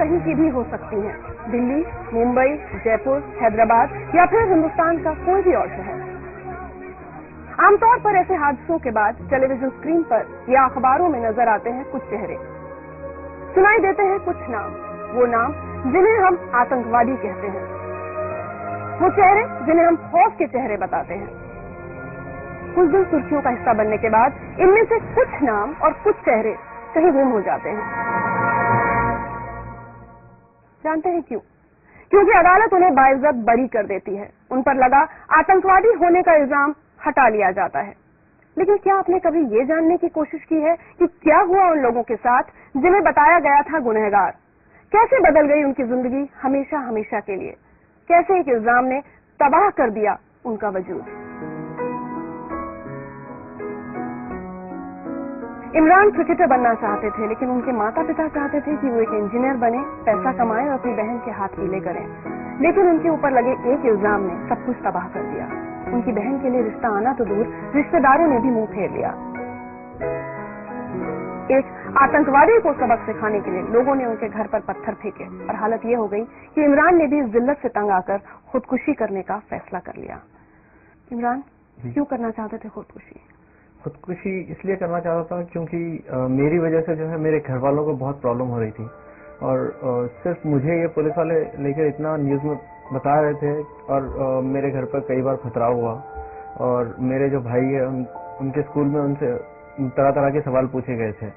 कहीं की भी हो सकती हैं, दिल्ली, मुंबई, जयपुर, हैदराबाद या फिर हिंदुस्तान का कोई भी और शहर। आमतौर पर ऐसे हादसों के बाद टेलीविजन स्क्रीन पर या अखबारों में नजर आते हैं कुछ चेहरे, सुनाई देते हैं कुछ नाम, वो नाम जिन्हें हम आतंकवादी कहते हैं, वो चेहरे जिन्हें हम खौफ के चेहरे बताते हैं। कुछ दिन सुर्खियों का हिस्सा बनने के बाद इनमें से कुछ नाम और कुछ चेहरे कहीं गुम हो जाते हैं। जानते हैं क्यों? क्योंकि अदालत उन्हें बाइज्जत बरी कर देती है, उन पर लगा आतंकवादी होने का इल्जाम हटा लिया जाता है। लेकिन क्या आपने कभी ये जानने की कोशिश की है कि क्या हुआ उन लोगों के साथ जिन्हें बताया गया था गुनहगार? कैसे बदल गई उनकी जिंदगी हमेशा हमेशा के लिए? कैसे एक इल्जाम ने तबाह कर दिया उनका वजूद? इमरान क्रिकेटर बनना चाहते थे, लेकिन उनके माता पिता चाहते थे कि वो एक इंजीनियर बने, पैसा कमाएं और अपनी बहन के हाथ पीले करें। लेकिन उनके ऊपर लगे एक इल्जाम ने सब कुछ तबाह कर दिया। उनकी बहन के लिए रिश्ता आना तो दूर, रिश्तेदारों ने भी मुंह फेर लिया। एक आतंकवादी को सबक सिखाने के लिए लोगों ने उनके घर पर पत्थर फेंके और हालत ये हो गई कि इमरान ने भी इस जिल्लत से तंग आकर खुदकुशी करने का फैसला कर लिया। इमरान, क्यों करना चाहते थे खुदकुशी? खुदकुशी इसलिए करना चाहता था क्योंकि मेरी वजह से जो है मेरे घर वालों को बहुत प्रॉब्लम हो रही थी और सिर्फ मुझे ये पुलिस वाले लेकर इतना न्यूज़ में बता रहे थे और मेरे घर पर कई बार खतराव हुआ और मेरे जो भाई है उनके स्कूल में उनसे तरह तरह के सवाल पूछे गए थे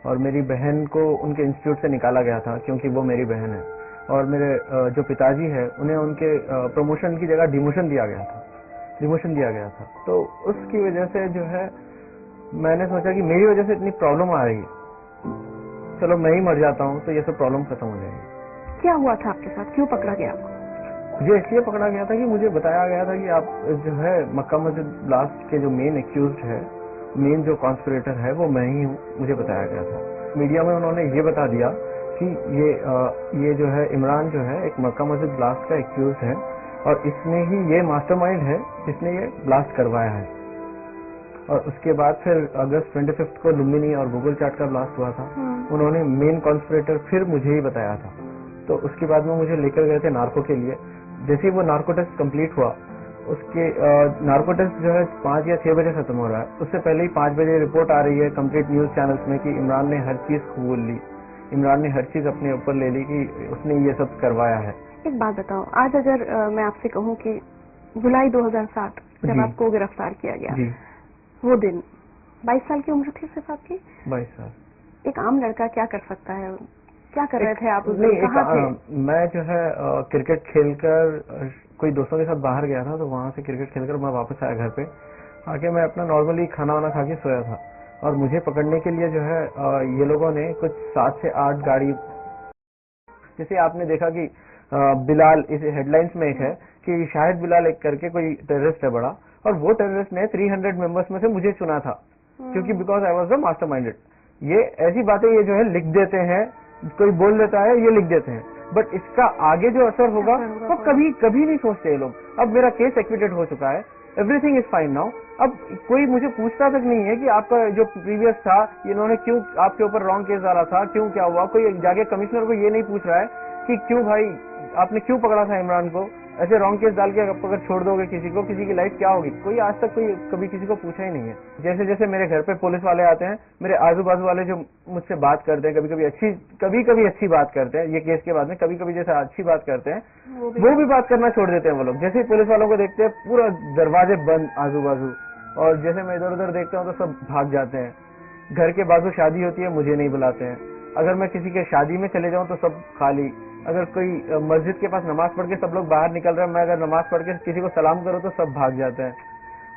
और मेरी बहन को उनके इंस्टीट्यूट से निकाला गया था क्योंकि वो मेरी बहन है और मेरे जो पिताजी है उन्हें उनके प्रमोशन की जगह डिमोशन दिया गया था। तो उसकी वजह से जो है मैंने सोचा कि मेरी वजह से इतनी प्रॉब्लम आ रही है, चलो मैं ही मर जाता हूँ तो ये सब प्रॉब्लम खत्म हो जाएगी। क्या हुआ था आपके साथ? क्यों पकड़ा गया आपको? मुझे इसलिए पकड़ा गया था कि मुझे बताया गया था कि आप जो है मक्का मस्जिद ब्लास्ट के जो मेन एक्यूज्ड है, मेन जो कॉन्स्पिरेटर है वो मैं ही हूँ, मुझे बताया गया था। मीडिया में उन्होंने ये बता दिया कि ये जो है इमरान जो है एक मक्का मस्जिद ब्लास्ट का एक्यूज्ड है और इसमें ही ये मास्टरमाइंड है जिसने ये ब्लास्ट करवाया है। और उसके बाद फिर अगस्त 25 को लुम्बिनी और गूगल चैट का ब्लास्ट हुआ था, उन्होंने मेन कॉन्स्पिरेटर फिर मुझे ही बताया था। तो उसके बाद में मुझे लेकर गए थे नार्को के लिए। जैसे ही वो नार्को टेस्ट कंप्लीट हुआ, उसके नार्को टेस्ट जो है 5 या 6 बजे खत्म हो रहा है, उससे पहले ही 5 बजे रिपोर्ट आ रही है कंप्लीट न्यूज चैनल्स में कि इमरान ने हर चीज कबूल ली, इमरान ने हर चीज अपने ऊपर ले ली कि उसने ये सब करवाया है। एक बात बताओ, आज अगर मैं आपसे कहूँ कि जुलाई 2007 जब आपको गिरफ्तार किया गया, वो दिन 22 साल की उम्र थी सिर्फ आपकी? 22 साल। एक आम लड़का क्या कर सकता है? क्या कर रहे थे आप उस दिन? कहाँ थे? मैं जो है क्रिकेट खेलकर कोई दोस्तों के साथ बाहर गया था, तो वहां से क्रिकेट खेलकर मैं वापस आया घर पे। आके मैं अपना नॉर्मली खाना वाना खा के सोया था और मुझे पकड़ने के लिए जो है ये लोगों ने कुछ 7 से 8 गाड़ी, जैसे आपने देखा कि बिलाल, इस हेडलाइंस में एक है कि शाहिद बिलाल एक करके कोई टेररिस्ट है बड़ा, और वो टेररिस्ट ने 300 मेंबर्स में से मुझे चुना था क्योंकि बिकॉज आई वाज द मास्टरमाइंडेड। ये ऐसी बातें ये जो है लिख देते हैं, कोई बोल देता है ये लिख देते हैं, बट इसका आगे जो असर होगा वो कभी नहीं सोचते ये लोग। अब मेरा केस एक्विटेड हो चुका है, एवरीथिंग इज फाइन नाउ। अब कोई मुझे पूछता तक नहीं है कि आपका जो प्रीवियस था इन्होंने क्यों आपके ऊपर रॉन्ग केस डाला था, क्यों क्या हुआ। कोई जाके कमिश्नर को ये नहीं पूछ रहा है कि क्यों भाई आपने क्यों पकड़ा था इमरान को, ऐसे रॉन्ग केस डाल के अगर छोड़ दोगे किसी को, किसी की लाइफ क्या होगी। कोई आज तक कभी किसी को पूछा ही नहीं है। जैसे जैसे मेरे घर पे पुलिस वाले आते हैं, मेरे आजू बाजू वाले जो मुझसे बात करते हैं, कभी कभी अच्छी बात करते हैं, ये केस के बाद में कभी कभी जैसे अच्छी बात करते हैं, वो भी बात करना छोड़ देते हैं वो लोग। जैसे ही पुलिस वालों को देखते हैं पूरा दरवाजे बंद आजू बाजू, और जैसे मैं इधर उधर देखता हूँ तो सब भाग जाते हैं। घर के बाजू शादी होती है, मुझे नहीं बुलाते हैं। अगर मैं किसी के शादी में चले जाऊं तो सब खाली। अगर कोई मस्जिद के पास नमाज पढ़ के सब लोग बाहर निकल रहे हैं, मैं अगर नमाज पढ़ के किसी को सलाम करूं तो सब भाग जाते हैं।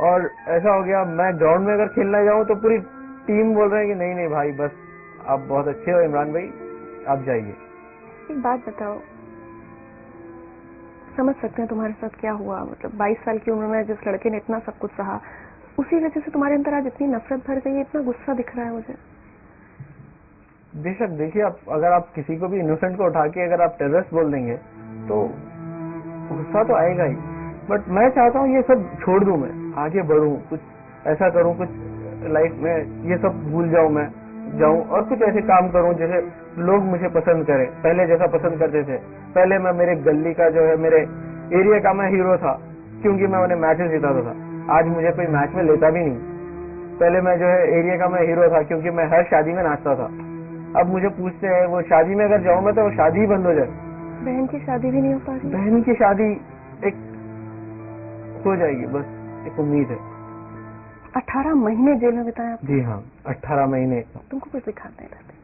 और ऐसा हो गया, मैं ग्राउंड में अगर खेलने जाऊं तो पूरी टीम बोल रहे हैं कि नहीं भाई बस आप बहुत अच्छे हो इमरान भाई, आप जाइए। एक बात बताओ, समझ सकते हैं तुम्हारे साथ क्या हुआ। मतलब 22 साल की उम्र में जिस लड़के ने इतना सब कुछ सहा, उसी वजह से तुम्हारे अंदर आज इतनी नफरत भर गई है, इतना गुस्सा दिख रहा है मुझे। बेशक देखिए, अगर आप किसी को भी इनोसेंट को उठा के अगर आप टेररिस्ट बोल देंगे तो गुस्सा तो आएगा ही, बट मैं चाहता हूँ ये सब छोड़ दूं, मैं आगे बढ़ूं, कुछ ऐसा करूं, कुछ लाइफ में ये सब भूल जाऊं। जाऊं और कुछ ऐसे काम करूं जैसे लोग मुझे पसंद करें, पहले जैसा पसंद करते थे। पहले मैं मेरे गली का जो है, मेरे एरिया का मैं हीरो था, क्योंकि मैं उन्हें मैचेस जिताता था। आज मुझे कोई मैच में लेता भी नहीं। पहले मैं जो है एरिया का मैं हीरो था, क्योंकि मैं हर शादी में नाचता था। अब मुझे पूछते हैं वो शादी में अगर जाऊं मैं तो वो शादी ही बंद हो जाए। बहन की शादी भी नहीं हो पा रही? बहन की शादी एक हो जाएगी, बस एक उम्मीद है। 18 महीने जेल में बिताए आपने? जी हाँ, 18 महीने। तुमको कुछ दिखाते हैं रहते?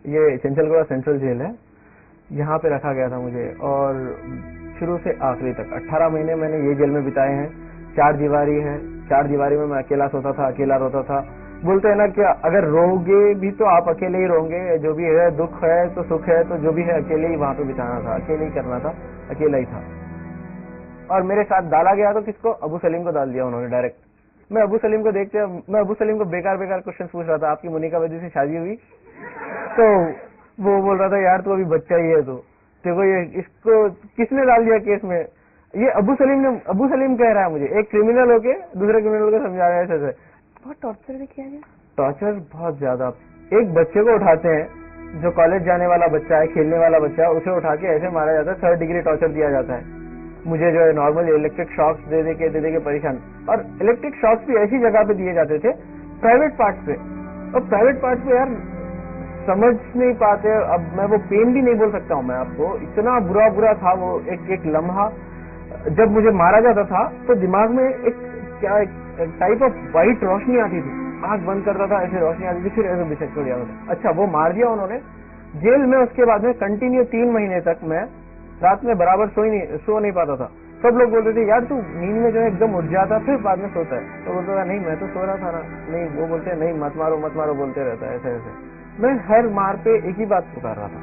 ये चंचलगढ़ सेंट्रल जेल है, यहाँ पे रखा गया था मुझे, और शुरू से आखिरी तक 18 महीने मैंने ये जेल में बिताए हैं। 4 दीवारी है, 4 दीवारी में मैं अकेला सोता था, अकेला रोता था। बोलते हैं ना कि अगर रोगे भी तो आप अकेले ही रोगे, जो भी है दुख है तो सुख है तो जो भी है अकेले ही वहां पे बिताना था, अकेले ही करना था, अकेला ही था। और मेरे साथ डाला गया तो किसको? अबू सलीम को डाल दिया उन्होंने डायरेक्ट। मैं अबू सलीम को देखते, मैं अबू सलीम को बेकार बेकार क्वेश्चन पूछ रहा था, आपकी मोनिका वैद्य से शादी हुई? तो वो बोल रहा था यार तू अभी बच्चा ही है, तो देखो ये इसको किसने डाल दिया केस में? ये अबू सलीम कह रहा है मुझे, एक क्रिमिनल होके दूसरे क्रिमिनल को समझा रहा है ऐसे। बहुत टॉर्चर भी किया गया? टॉर्चर बहुत ज्यादा। एक बच्चे को उठाते हैं, जो कॉलेज जाने वाला बच्चा है, खेलने वाला बच्चा है, उसे उठा के ऐसे मारा जाता है, 3rd डिग्री टॉर्चर दिया जाता है। मुझे जो है नॉर्मल इलेक्ट्रिक शॉक्स दे दे के परेशान, और इलेक्ट्रिक शॉक्स भी ऐसी जगह पे दिए जाते थे, प्राइवेट पार्ट पे। और प्राइवेट पार्ट पे यार समझ नहीं पाते। अब मैं वो पेन भी नहीं बोल सकता हूँ मैं आपको, इतना बुरा था वो एक लम्हा। जब मुझे मारा जाता था तो दिमाग में एक टाइप ऑफ वाइट रोशनी आती थी, आंख बंद करता था, ऐसे रोशनी आती थी, फिर ऐसे बिछक हो जाता था। अच्छा, वो मार दिया उन्होंने जेल में। उसके बाद में कंटिन्यू 3 महीने तक मैं रात में बराबर सो नहीं पाता था। सब लोग बोलते थे यार तू नींद में जो है एकदम उठ जाता फिर बाद में सोता है, तो बोलता था नहीं मैं तो सो रहा था ना। नहीं, वो बोलते नहीं मत मारो बोलते रहता है ऐसे। मैं हर मार पे एक ही बात पुकार रहा था,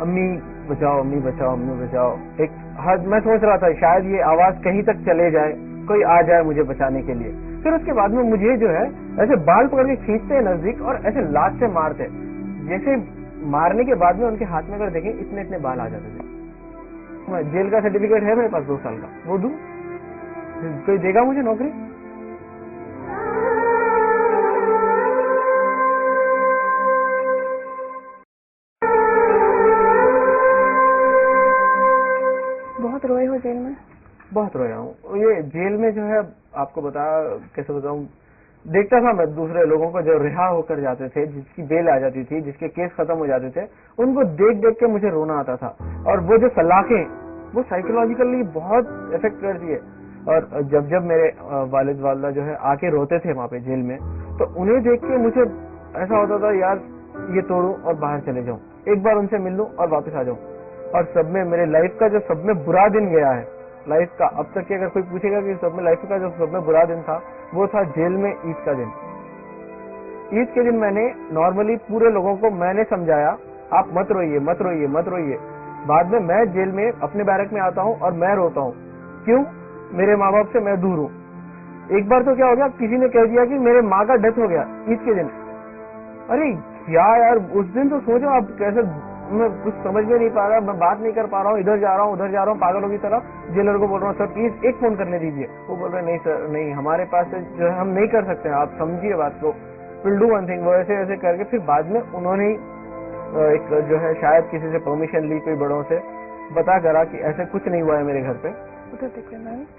अम्मी बचाओ, अम्मी बचाओ, अम्मी बचाओ। मैं सोच रहा था शायद ये आवाज कहीं तक चले जाए, कोई आ जाए मुझे बचाने के लिए। फिर उसके बाद में मुझे जो है ऐसे बाल पकड़ के खींचते हैं नजदीक और ऐसे लात से मारते। जैसे मारने के बाद में उनके हाथ में अगर देखें इतने बाल आ जाते थे। जेल का सर्टिफिकेट है मेरे पास 2 साल का, वो दूं? कोई देगा मुझे नौकरी? बहुत रोए हो जेल में? बहुत रोया हूँ। ये जेल में जो है आपको कैसे बताऊं, देखता था मैं दूसरे लोगों को जो रिहा होकर जाते थे, जिसकी बेल आ जाती थी, जिसके केस खत्म हो जाते थे, उनको देख के मुझे रोना आता था। और वो जो सलाखें वो साइकोलॉजिकली बहुत इफेक्ट करती है। और जब मेरे वालिद वालदा जो है आके रोते थे वहां पे जेल में, तो उन्हें देख के मुझे ऐसा होता था यार ये तोड़ूं और बाहर चले जाऊं, एक बार उनसे मिल लूं और वापस आ जाऊं। और सब में मेरे लाइफ का जो सब में बुरा दिन गया है, लाइफ का अब तक की अगर कोई पूछेगा कि सब में लाइफ का जो सब में बुरा दिन था, वो था जेल में ईद का दिन। ईद के दिन मैंने नॉर्मली पूरे लोगों को मैंने समझाया आप मत रोइए। बाद में मैं जेल में अपने बैरक में आता हूँ और मैं रोता हूँ, क्यों? मेरे माँ बाप से मैं दूर हूँ। एक बार तो क्या हो गया, किसी ने कह दिया कि मेरे माँ का डेथ हो गया ईद के दिन। अरे क्या यार, उस दिन तो सोचो आप कैसे, मैं कुछ समझ में नहीं पा रहा, मैं बात नहीं कर पा रहा हूँ, इधर जा रहा हूँ उधर जा रहा हूँ पागलों की तरह। जेलर को बोल रहा हूँ सर प्लीज एक फोन करने दीजिए। वो बोल रहे नहीं सर नहीं, हमारे पास जो है हम नहीं कर सकते, आप समझिए बात को, विल डू वन थिंग। वो ऐसे करके फिर बाद में उन्होंने एक जो है शायद किसी से परमिशन ली, कोई बड़ों से बता करा कि ऐसे कुछ नहीं हुआ है मेरे घर पे।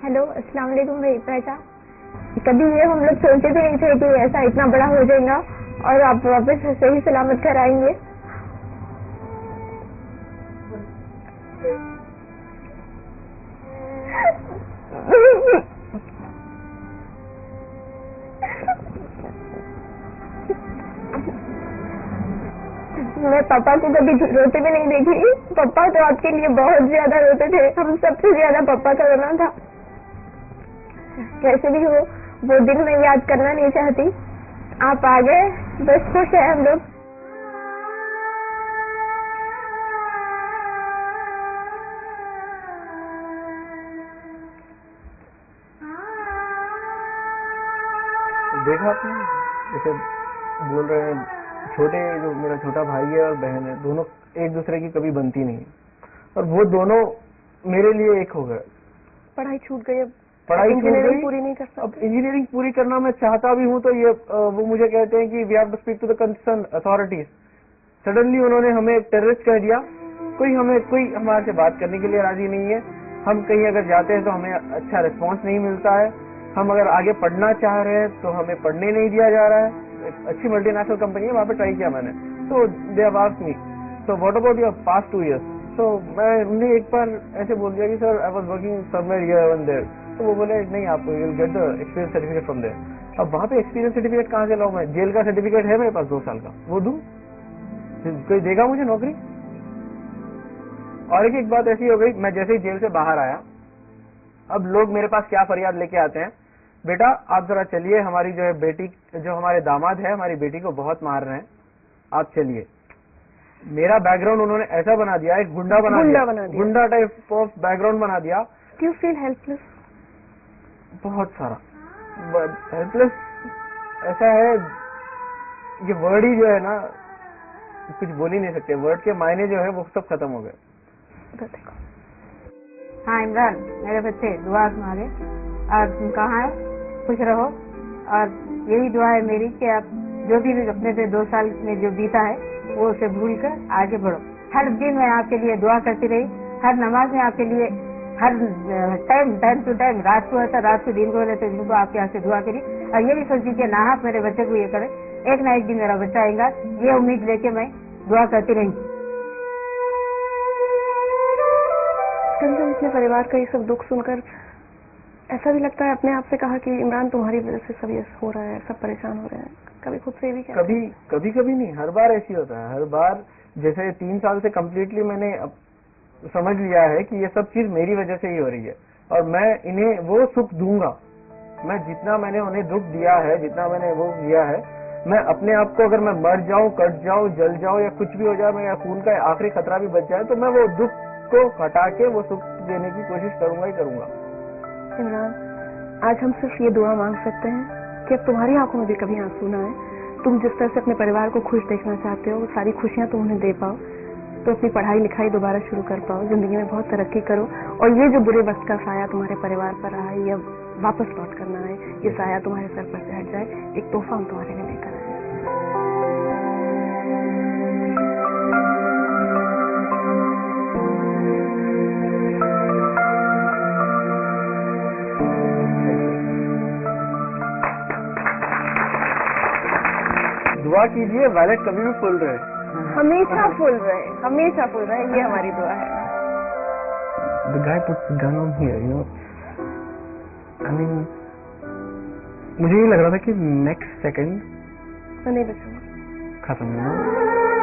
हेलो अस्सलाम वालेकुम मेरी बेटा। कभी ये हम लोग सोचते भी नहीं थे कि ऐसा इतना बड़ा हो जाएगा और आप वापस सही सलामत घर आएंगे। मैं पापा को कभी रोते भी नहीं देखी। पापा तो आपके लिए बहुत ज्यादा रोते थे, हम सबसे ज्यादा पापा का रोना था। कैसे भी हो वो दिन मैं याद करना नहीं चाहती। आप आ गए, बस खुश है हम लोग। देखा आपने जैसे बोल रहे हैं छोटे जो मेरा छोटा भाई है और बहन है, दोनों एक दूसरे की कभी बनती नहीं, और वो दोनों मेरे लिए एक हो गए। पढ़ाई छूट गई, अब पढ़ाई छूट इंजीनियरिंग गई, पूरी नहीं कर सकते। अब इंजीनियरिंग पूरी करना मैं चाहता भी हूँ तो ये वो मुझे कहते हैं कि we have to speak to the concern authorities. Suddenly उन्होंने हमें टेररिस्ट कह दिया, कोई हमारे से बात करने के लिए राजी नहीं है। हम कहीं अगर जाते हैं तो हमें अच्छा रिस्पॉन्स नहीं मिलता है, हम अगर आगे पढ़ना चाह रहे हैं तो हमें पढ़ने नहीं दिया जा रहा है। अच्छी मल्टीनेशनल कंपनी है, वहाँ पे ट्राई किया मैंने, तो they have asked me so what about your past 2 years। तो मैंने एक बार ऐसे बोल दिया कि sir I was working somewhere here and there. तो वो बोले नहीं, आप will get the experience certificate from there. अब वहाँ पे एक्सपीरियंस सर्टिफिकेट कहाँ से लाऊं मैं? जेल का सर्टिफिकेट है मेरे पास 2 साल का, वो दूं? कोई देगा मुझे नौकरी? और एक बात ऐसी हो गई, मैं जैसे ही जेल से बाहर आया, अब लोग मेरे पास क्या फरियाद लेके आते हैं, बेटा आप जरा चलिए, हमारी जो है बेटी, जो हमारे दामाद है हमारी बेटी को बहुत मार रहे हैं, आप चलिए। मेरा बैकग्राउंड उन्होंने ऐसा बना दिया, एक गुंडा बना दिया, गुंडा टाइप ऑफ बैकग्राउंड बना दिया। Do you feel helpless? बहुत सारा हेल्पलेस ऐसा है, ये वर्ड ही जो है ना, कुछ बोल ही नहीं सकते, वर्ड के मायने जो है वो सब खत्म हो गए। हाँ इमरान, मेरे बच्चे दुआ तुम्हारे, और तुम कहाँ है, खुश रहो, और यही दुआ है मेरी कि आप जो भी अपने से 2 साल में जो बीता है वो उसे भूल कर आगे बढ़ो। हर दिन मैं आपके लिए दुआ करती रही, हर नमाज में आपके लिए, हर टाइम टू टाइम, रात को होता रात को, दिन को रहते दिन को आपके यहाँ से दुआ करी, और ये भी सोची कि ना मेरे बच्चे को ये करे, एक ना एक दिन मेरा बच्चा आएगा, ये उम्मीद लेके मैं दुआ करती रही। कंचन, अपने परिवार का ये सब दुख सुनकर ऐसा भी लगता है, अपने आप से कहा कि इमरान तुम्हारी वजह से सब ये हो रहा है, सब परेशान हो रहे हैं, कभी खुद से भी क्या? कभी नहीं, हर बार ऐसी होता है, हर बार। जैसे 3 साल से कम्प्लीटली मैंने समझ लिया है कि ये सब चीज मेरी वजह से ही हो रही है, और मैं इन्हें वो सुख दूंगा। मैं जितना मैंने उन्हें दुख दिया है, जितना मैंने वो दिया है, मैं अपने आप को, अगर मैं मर जाऊं, कट जाऊं, जल जाऊं या कुछ भी हो जाए, मेरा खून का आखिरी खतरा भी बच जाए, तो मैं वो दुख को हटा के वो सुख देने की कोशिश करूंगा ही करूंगा। इमरान, आज हम सिर्फ ये दुआ मांग सकते हैं कि अब तुम्हारी आंखों में भी कभी आंसू ना आए। तुम जिस तरह से अपने परिवार को खुश देखना चाहते हो, वो सारी खुशियां तुम उन्हें दे पाओ, तो अपनी पढ़ाई लिखाई दोबारा शुरू कर पाओ, जिंदगी में बहुत तरक्की करो, और ये जो बुरे वक्त का साया तुम्हारे परिवार पर रहा है, ये वापस लौट कर ना आए, ये साया तुम्हारे सर पर से हट जाए। एक तोहफा हम तुम्हारे लिए लेकर आए। दुआ कीजिए वैलेट कभी भी फुल रहे, हमेशा फुल रहे, हमेशा फुल रहे, ये हमारी दुआ है। The guy puts the gun on here, you know. I mean, मुझे ये लग रहा था कि नेक्स्ट सेकंड नहीं बचूंगा, खत्म, you know.